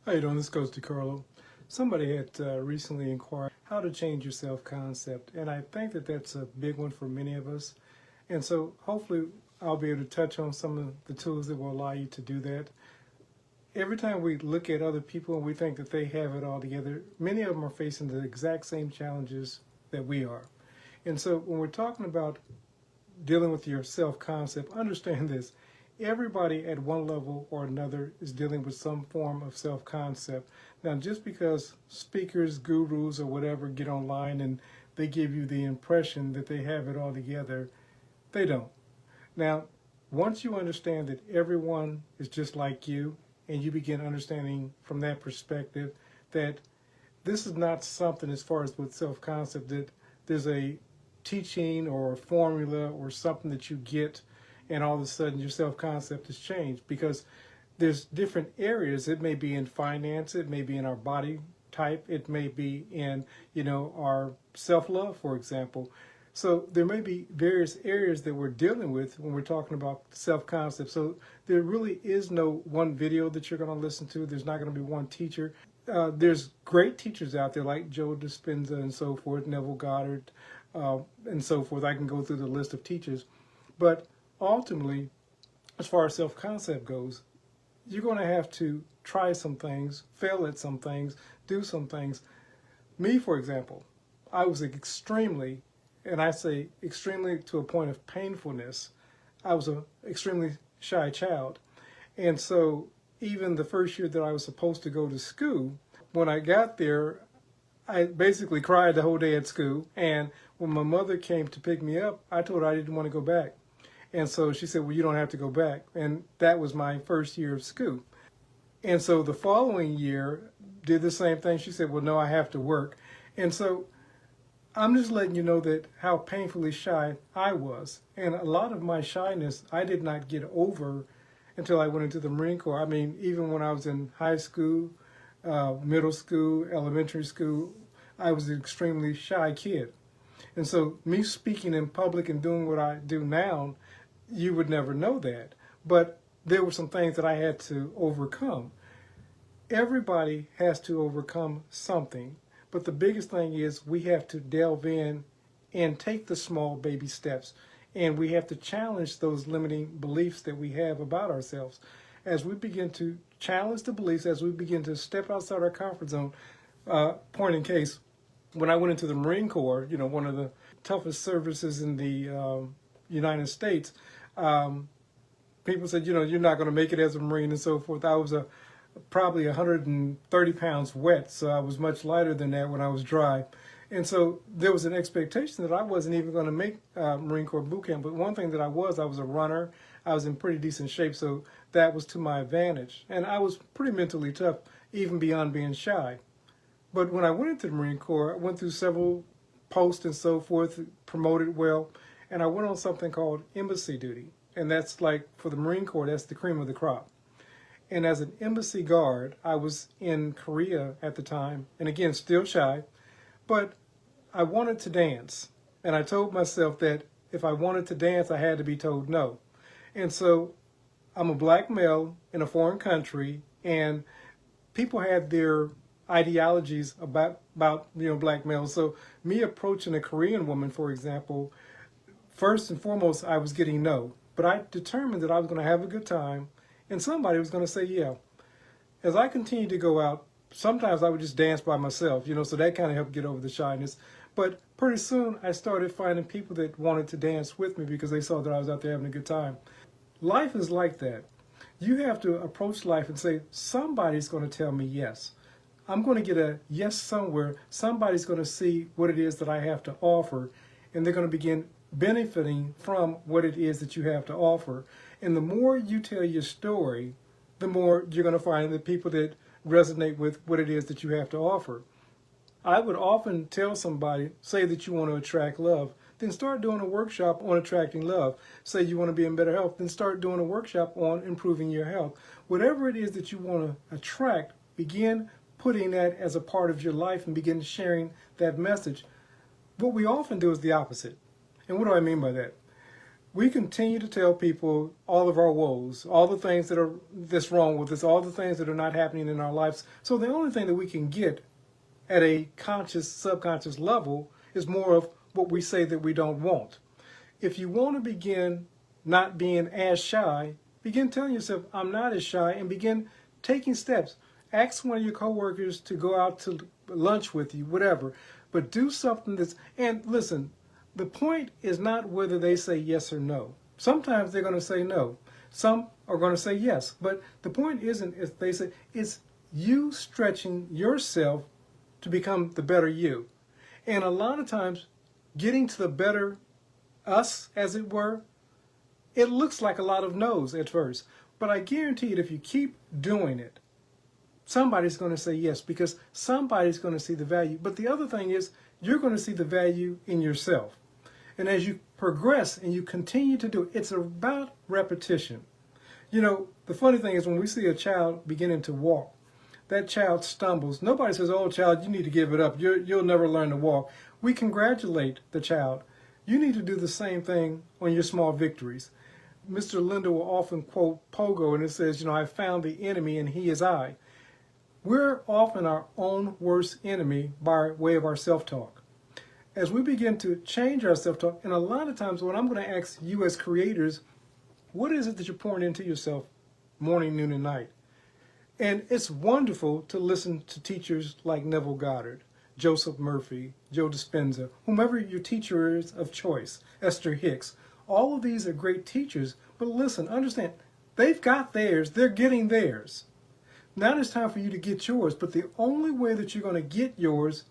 How you doing? This goes DeCarlo. Somebody had recently inquired how to change your self-concept, and I think that that's a big one for many of us. And so hopefully I'll be able to touch on some of the tools that will allow you to do that. Every time we look at other people and we think that they have it all together, many of them are facing the exact same challenges that we are. And so when we're talking about dealing with your self-concept, understand this. Everybody at one level or another is dealing with some form of self-concept. Now, just because speakers, gurus, or whatever get online and they give you the impression that they have it all together, they don't. Now, once you understand that everyone is just like you, and you begin understanding from that perspective that this is not something as far as with self-concept that there's a teaching or a formula or something that you get and all of a sudden your self-concept has changed, because there's different areas. It may be in finance, it may be in our body type, it may be in, our self-love, for example. So there may be various areas that we're dealing with when we're talking about self-concept. So there really is no one video that you're going to listen to. There's not going to be one teacher. There's great teachers out there like Joe Dispenza and so forth, Neville Goddard, and so forth. I can go through the list of teachers. But ultimately, as far as self-concept goes, you're going to have to try some things, fail at some things, do some things. Me, for example, I was extremely, and I say extremely to a point of painfulness, I was an extremely shy child. And so even the first year that I was supposed to go to school, when I got there, I basically cried the whole day at school. And when my mother came to pick me up, I told her I didn't want to go back. And so she said, well, you don't have to go back. And that was my first year of school. And so the following year, did the same thing. She said, well, no, I have to work. And so I'm just letting you know that how painfully shy I was. And a lot of my shyness, I did not get over until I went into the Marine Corps. I mean, even when I was in high school, middle school, elementary school, I was an extremely shy kid. And so me speaking in public and doing what I do now, you would never know that. But there were some things that I had to overcome. Everybody has to overcome something. But the biggest thing is we have to delve in and take the small baby steps. And we have to challenge those limiting beliefs that we have about ourselves. As we begin to challenge the beliefs, as we begin to step outside our comfort zone, point in case, when I went into the Marine Corps, one of the toughest services in the United States, people said, you're not going to make it as a Marine and so forth. I was probably 130 pounds wet, so I was much lighter than that when I was dry. And so there was an expectation that I wasn't even going to make Marine Corps boot camp. But one thing that I was a runner. I was in pretty decent shape, so that was to my advantage. And I was pretty mentally tough, even beyond being shy. But when I went into the Marine Corps, I went through several posts and so forth, promoted well, and I went on something called embassy duty. And that's like, for the Marine Corps, that's the cream of the crop. And as an embassy guard, I was in Korea at the time, and again, still shy, but I wanted to dance. And I told myself that if I wanted to dance, I had to be told no. And so I'm a black male in a foreign country, and people had their ideologies about black males. So me approaching a Korean woman, for example, first and foremost, I was getting no. But I determined that I was going to have a good time, and somebody was going to say yeah. As I continued to go out, sometimes I would just dance by myself, so that kind of helped get over the shyness. But pretty soon I started finding people that wanted to dance with me because they saw that I was out there having a good time. Life is like that. You have to approach life and say, somebody's going to tell me yes. I'm going to get a yes somewhere. Somebody's going to see what it is that I have to offer, and they're going to begin benefiting from what it is that you have to offer. And the more you tell your story, the more you're going to find the people that resonate with what it is that you have to offer. I would often tell somebody, say that you want to attract love, then start doing a workshop on attracting love. Say you want to be in better health, then start doing a workshop on improving your health. Whatever it is that you want to attract, begin putting that as a part of your life and begin sharing that message. What we often do is the opposite. And what do I mean by that? We continue to tell people all of our woes, all the things that's wrong with us, all the things that are not happening in our lives. So the only thing that we can get at a conscious, subconscious level is more of what we say that we don't want. If you want to begin not being as shy, begin telling yourself, I'm not as shy, and begin taking steps. Ask one of your coworkers to go out to lunch with you, whatever. But do something and listen, the point is not whether they say yes or no. Sometimes they're going to say no. Some are going to say yes. But the point isn't if they say, it's you stretching yourself to become the better you. And a lot of times, getting to the better us, as it were, it looks like a lot of no's at first. But I guarantee you, if you keep doing it, somebody's going to say yes, because somebody's going to see the value. But the other thing is, you're going to see the value in yourself. And as you progress and you continue to do it, it's about repetition. You know, the funny thing is when we see a child beginning to walk, that child stumbles. Nobody says, oh, child, you need to give it up. You'll never learn to walk. We congratulate the child. You need to do the same thing on your small victories. Mr. Linda will often quote Pogo, and it says, you know, I found the enemy and he is I. We're often our own worst enemy by way of our self-talk. As we begin to change our self-talk, and a lot of times what I'm going to ask you as creators, what is it that you're pouring into yourself morning, noon, and night? And it's wonderful to listen to teachers like Neville Goddard, Joseph Murphy, Joe Dispenza, whomever your teacher is of choice, Esther Hicks. All of these are great teachers, but listen, understand, they've got theirs, they're getting theirs. Now it's time for you to get yours, but the only way that you're going to get yours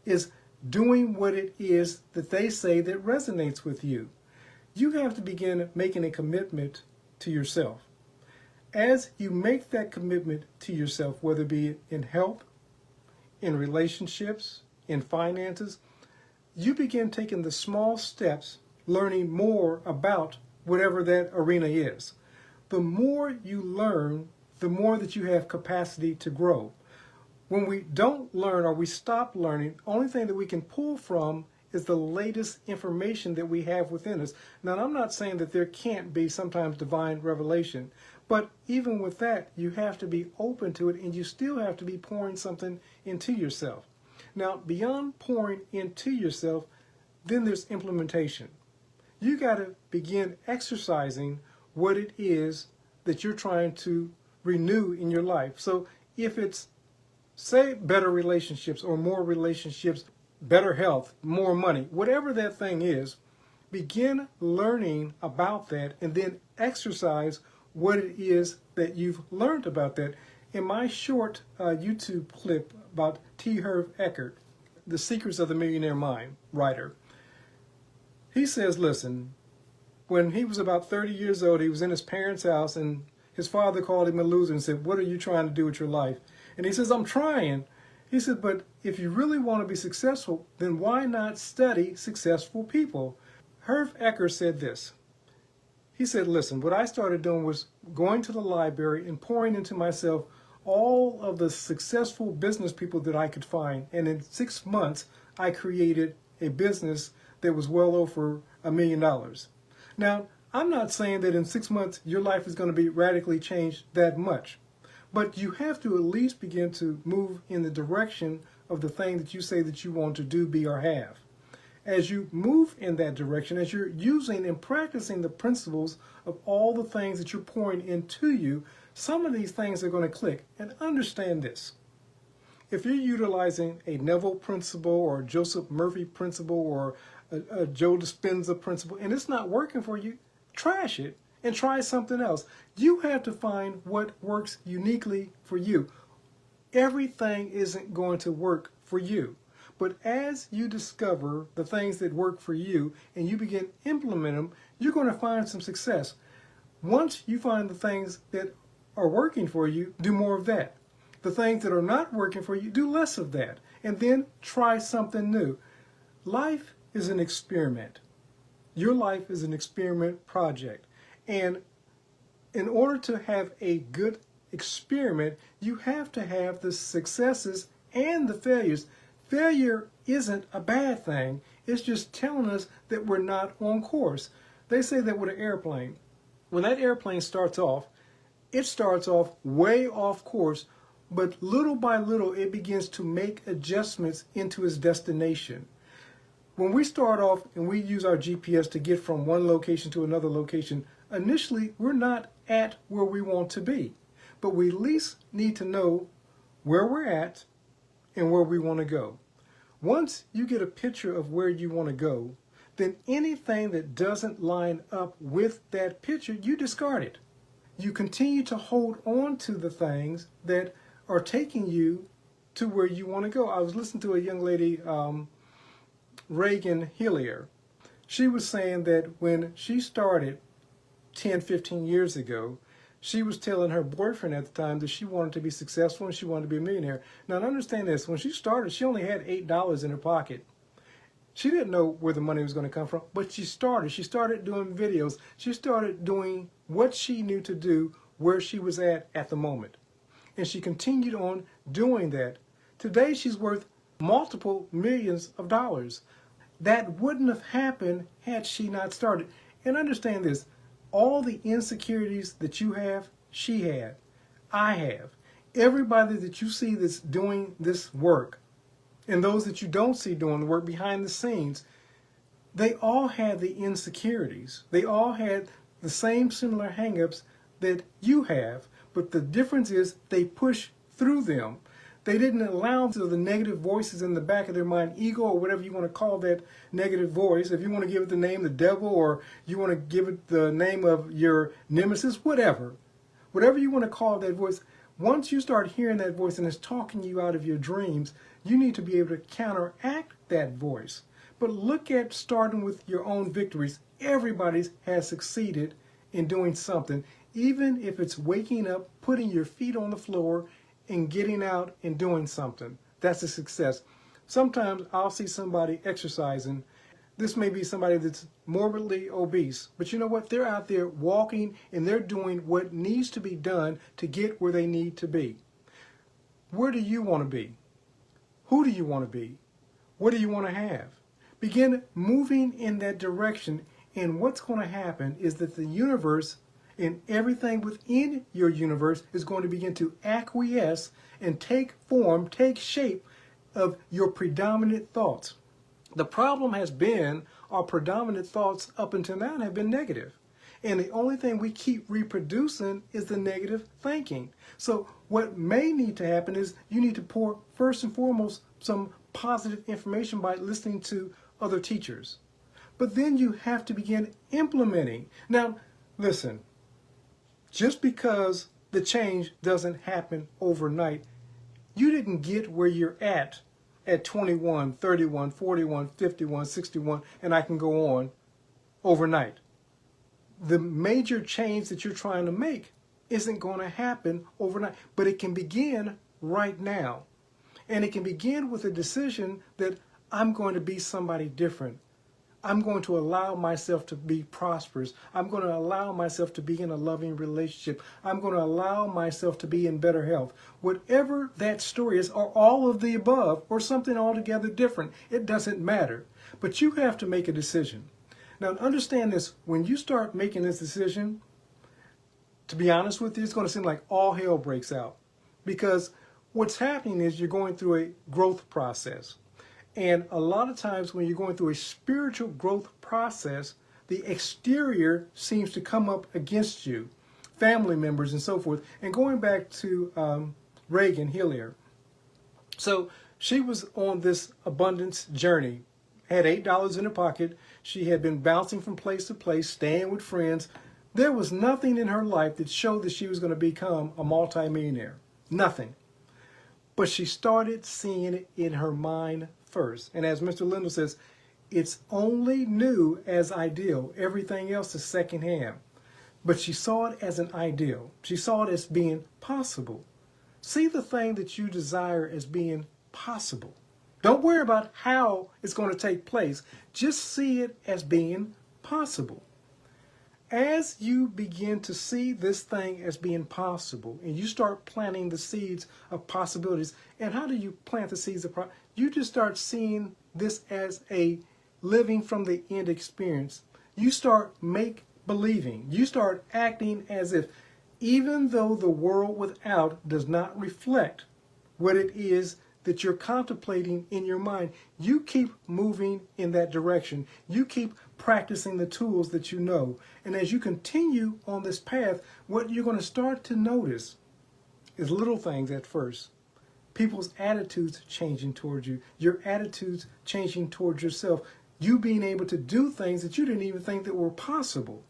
is doing what it is that they say that resonates with you. You have to begin making a commitment to yourself. As you make that commitment to yourself, whether it be in health, in relationships, in finances, you begin taking the small steps, learning more about whatever that arena is. The more you learn, the more that you have capacity to grow. When we don't learn or we stop learning, the only thing that we can pull from is the latest information that we have within us. Now, I'm not saying that there can't be sometimes divine revelation, but even with that, you have to be open to it, and you still have to be pouring something into yourself. Now, beyond pouring into yourself, then there's implementation. You got to begin exercising what it is that you're trying to renew in your life. So if it's, say, better relationships or more relationships, better health, more money, whatever that thing is, begin learning about that and then exercise what it is that you've learned about that. In my short YouTube clip about T. Harv Eker, The Secrets of the Millionaire Mind writer, he says, listen, when he was about 30 years old, he was in his parents' house and his father called him a loser and said, what are you trying to do with your life? And he says, I'm trying. He said, but if you really want to be successful, then why not study successful people? Harv Eker said this. He said, listen, what I started doing was going to the library and pouring into myself all of the successful business people that I could find. And in 6 months, I created a business that was well over $1 million. Now, I'm not saying that in 6 months your life is going to be radically changed that much, but you have to at least begin to move in the direction of the thing that you say that you want to do, be, or have. As you move in that direction, as you're using and practicing the principles of all the things that you're pouring into you, some of these things are going to click. And understand this. If you're utilizing a Neville principle or a Joseph Murphy principle or a Joe Dispenza principle, and it's not working for you, trash it and try something else. You have to find what works uniquely for you. Everything isn't going to work for you. But as you discover the things that work for you and you begin implementing them, you're going to find some success. Once you find the things that are working for you, do more of that. The things that are not working for you, do less of that. And then try something new. Life is an experiment. Your life is an experiment project. And in order to have a good experiment, you have to have the successes and the failures. Failure isn't a bad thing. It's just telling us that we're not on course. They say that with an airplane, when that airplane starts off, it starts off way off course, but little by little it begins to make adjustments into its destination. When we start off and we use our GPS to get from one location to another location, initially we're not at where we want to be, but we at least need to know where we're at and where we want to go. Once you get a picture of where you want to go, then anything that doesn't line up with that picture, you discard it. You continue to hold on to the things that are taking you to where you want to go. I was listening to a young lady, Reagan Hillier. She was saying that when she started 10, 15 years ago, she was telling her boyfriend at the time that she wanted to be successful and she wanted to be a millionaire. Now, understand this, when she started, she only had $8 in her pocket. She didn't know where the money was going to come from, but she started. She started doing videos. She started doing what she knew to do where she was at the moment. And she continued on doing that. Today, she's worth multiple millions of dollars. That wouldn't have happened had she not started. And understand this, all the insecurities that you have, she had, I have. Everybody that you see that's doing this work, and those that you don't see doing the work behind the scenes, they all had the insecurities. They all had the same similar hang-ups that you have, but the difference is they push through them. They didn't allow the negative voices in the back of their mind, ego or whatever you want to call that negative voice. If you want to give it the name the devil, or you want to give it the name of your nemesis, whatever you want to call that voice, once you start hearing that voice and it's talking you out of your dreams, you need to be able to counteract that voice. But look at starting with your own victories. Everybody has succeeded in doing something, even if it's waking up, putting your feet on the floor, and getting out and doing something. That's a success. Sometimes I'll see somebody exercising. This may be somebody that's morbidly obese, but you know what? They're out there walking and they're doing what needs to be done to get where they need to be. Where do you want to be? Who do you want to be? What do you want to have? Begin moving in that direction, and what's going to happen is that the universe and everything within your universe is going to begin to acquiesce and take form, take shape of your predominant thoughts. The problem has been our predominant thoughts up until now have been negative. And the only thing we keep reproducing is the negative thinking. So what may need to happen is you need to pour, first and foremost, some positive information by listening to other teachers. But then you have to begin implementing. Now, listen, just because the change doesn't happen overnight, you didn't get where you're at 21, 31, 41, 51, 61, and I can go on overnight. The major change that you're trying to make isn't going to happen overnight, but it can begin right now. And it can begin with a decision that I'm going to be somebody different. I'm going to allow myself to be prosperous. I'm going to allow myself to be in a loving relationship. I'm going to allow myself to be in better health. Whatever that story is, or all of the above, or something altogether different, it doesn't matter. But you have to make a decision. Now, understand this, when you start making this decision, to be honest with you, it's going to seem like all hell breaks out. Because what's happening is you're going through a growth process. And a lot of times when you're going through a spiritual growth process, the exterior seems to come up against you, family members and so forth. And going back to Reagan Hillier. So she was on this abundance journey, had $8 in her pocket. She had been bouncing from place to place, staying with friends. There was nothing in her life that showed that she was going to become a multimillionaire. Nothing. But she started seeing it in her mind first. And as Mr. Lindell says, it's only new as ideal. Everything else is secondhand. But she saw it as an ideal. She saw it as being possible. See the thing that you desire as being possible. Don't worry about how it's going to take place. Just see it as being possible. As you begin to see this thing as being possible, and you start planting the seeds of possibilities, and how do you plant the seeds of you just start seeing this as a living from the end experience. You start believing. You start acting as if, even though the world without does not reflect what it is that you're contemplating in your mind, you keep moving in that direction. You keep practicing the tools that you know. And as you continue on this path, what you're going to start to notice is little things at first. People's attitudes changing towards you. Your attitudes changing towards yourself. You being able to do things that you didn't even think that were possible.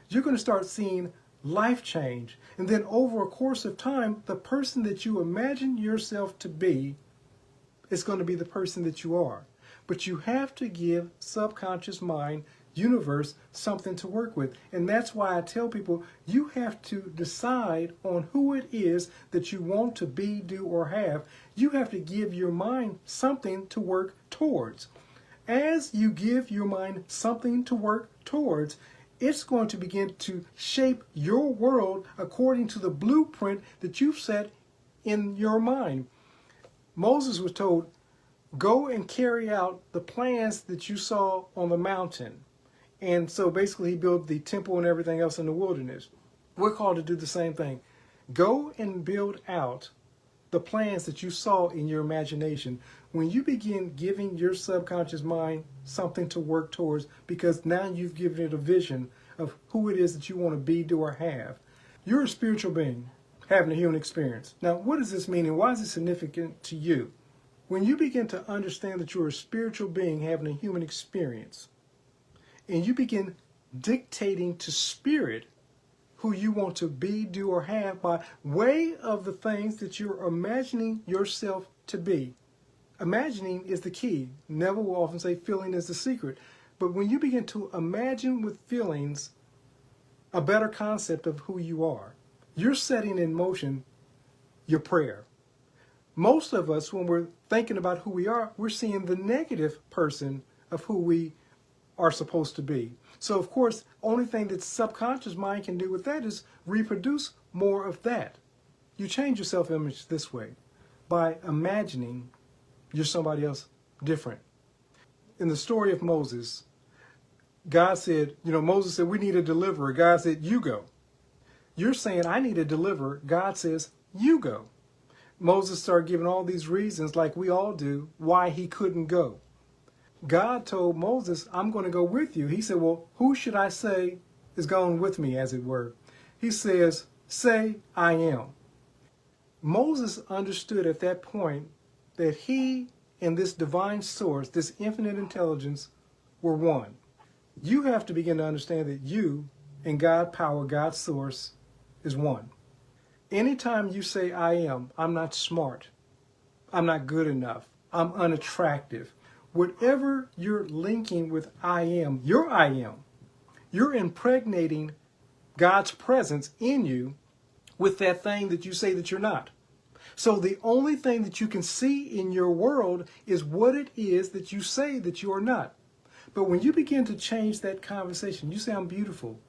You're going to start seeing life change. And then over a course of time, the person that you imagine yourself to be is going to be the person that you are. But you have to give subconscious mind, universe, something to work with. And that's why I tell people you have to decide on who it is that you want to be, do, or have. You have to give your mind something to work towards. As you give your mind something to work towards, it's going to begin to shape your world according to the blueprint that you've set in your mind. Moses was told, go and carry out the plans that you saw on the mountain. And so basically he built the temple and everything else in the wilderness. We're called to do the same thing. Go and build out the plans that you saw in your imagination. When you begin giving your subconscious mind something to work towards, because now you've given it a vision of who it is that you want to be, do, or have, you're a spiritual being having a human experience. Now, what does this mean and why is it significant to you? When you begin to understand that you're a spiritual being having a human experience, and you begin dictating to spirit who you want to be, do, or have by way of the things that you're imagining yourself to be. Imagining is the key. Neville will often say feeling is the secret. But when you begin to imagine with feelings a better concept of who you are, you're setting in motion your prayer. Most of us, when we're thinking about who we are, we're seeing the negative person of who we are supposed to be. So, of course, only thing that subconscious mind can do with that is reproduce more of that. You change your self-image this way, by imagining you're somebody else different. In the story of Moses, God said, Moses said, we need a deliverer. God said, you go. You're saying, I need a deliverer. God says, you go. Moses started giving all these reasons, like we all do, why he couldn't go. God told Moses, I'm going to go with you. He said, well, who should I say is going with me, as it were? He says, say, I am. Moses understood at that point that he and this divine source, this infinite intelligence, were one. You have to begin to understand that you and God power, God's source, is one. Anytime you say I am, I'm not smart, I'm not good enough, I'm unattractive, whatever you're linking with I am, you're impregnating God's presence in you with that thing that you say that you're not. So the only thing that you can see in your world is what it is that you say that you are not. But when you begin to change that conversation, you say I'm beautiful,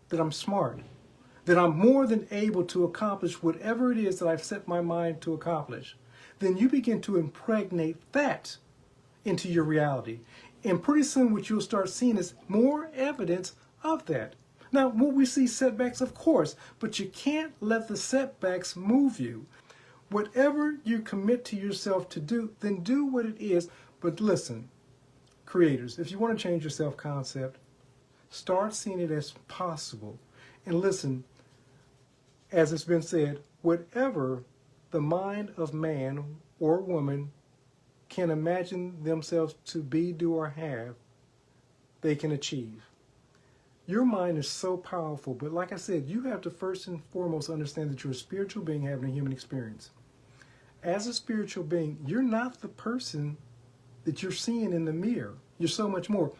that I'm smart, that I'm more than able to accomplish whatever it is that I've set my mind to accomplish, then you begin to impregnate that into your reality. And pretty soon what you'll start seeing is more evidence of that. Now, will we see setbacks? Of course, but you can't let the setbacks move you. Whatever you commit to yourself to do, then do what it is. But listen, creators, if you want to change your self-concept, start seeing it as possible. And listen, as it's been said, whatever the mind of man or woman can imagine themselves to be, do, or have, they can achieve. Your mind is so powerful, but like I said, you have to first and foremost understand that you're a spiritual being having a human experience. As a spiritual being, you're not the person that you're seeing in the mirror. You're so much more.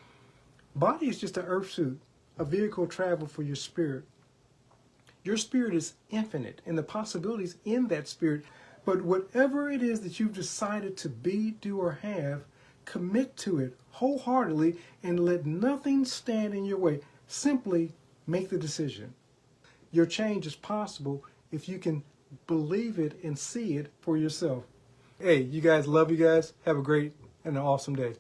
Body is just an earth suit, a vehicle of travel for your spirit. Your spirit is infinite, and the possibilities in that spirit. But whatever it is that you've decided to be, do, or have, commit to it wholeheartedly and let nothing stand in your way. Simply make the decision. Your change is possible if you can believe it and see it for yourself. Hey, you guys, love you guys. Have a great and an awesome day.